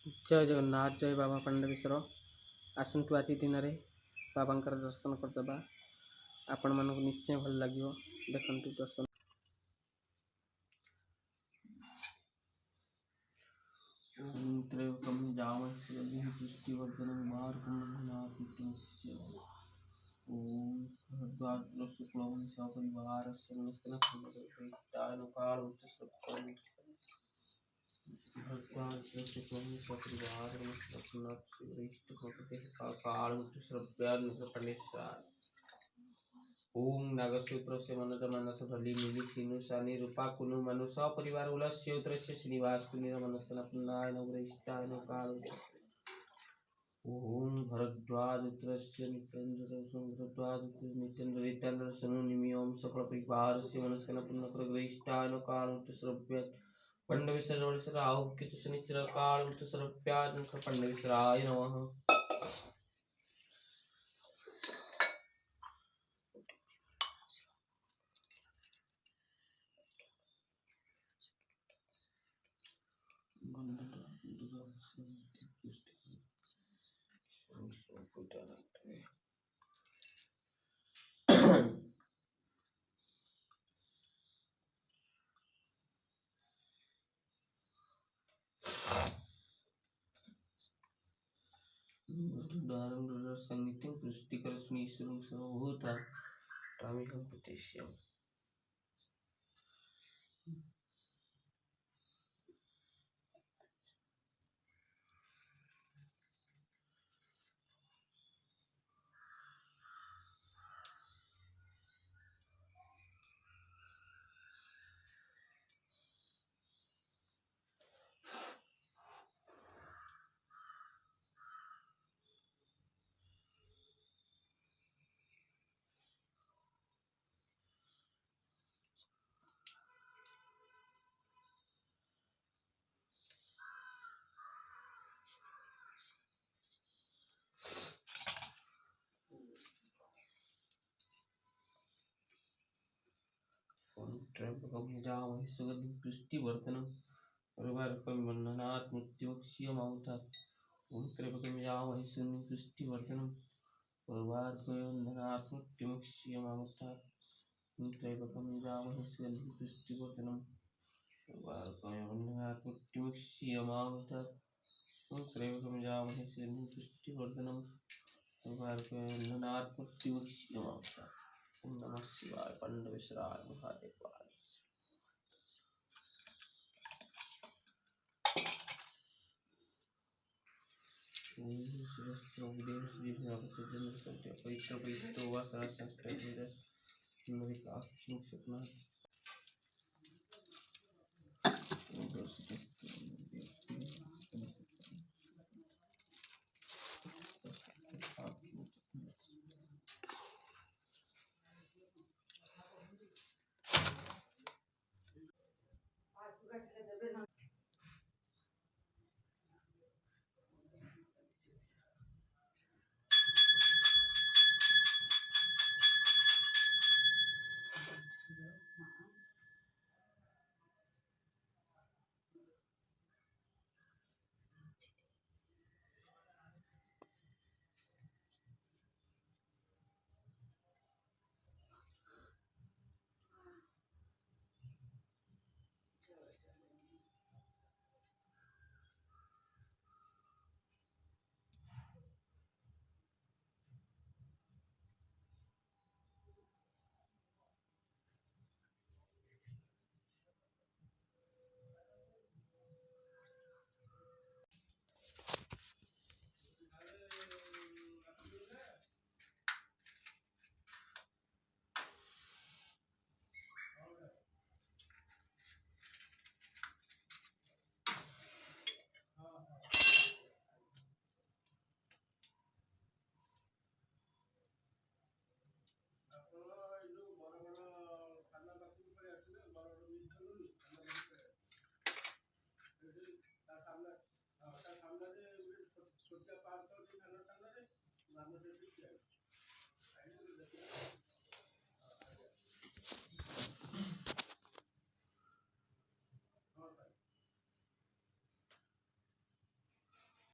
जय जगन्नाथ जय बाबा पांडवेश्वर आसतु आज दिन में बाबा दर्शन करदे आपण मानक निश्चय भल लगे देखु दर्शन ओम नागसूत्र से मनद मनस भली मिली सीनु सानी रूपा कुनु मनुष्य परिवार उलस्य उत्रस्य श्रीनिवास कुनि मनस्तन पुन्नाय नवरेष्टाय नकाल ओम भरद्वाज उत्रस्य नितेन्द्र सुंदरद्वाज नितेन्द्र नितेन्द्र सनु निमि ओम सकल परिवार से मनस्कन पुन्न प्रग्रहिष्टाय नकाल श्रव्य पंडविश्वर राहु कित शनिचर काल श्रव्याज पंडविश्वराय नमः संगीतम पुष्टिकर स्मीश्वरं सर्वभूता तामिहं प्रत्यक्ष्यम् पुष्टिवर्धनम परिवारकमनात् मृत्युक्षीयमाउतात ओम त्र्यंबकम पुष्टिवर्धनम परिवारकमनात् मृत्युक्षीयमाउतात ओम त्र्यंबकम पुष्टिवर्धनम परिवारकमनात् मृत्युक्षीयमाउतात ओम त्र्यंबकम पुष्टिवर्धनम परिवारकमनात् मृत्युक्षीयमाउतात ओम नमः शिवाय पंडवेश्वराय महादेवाय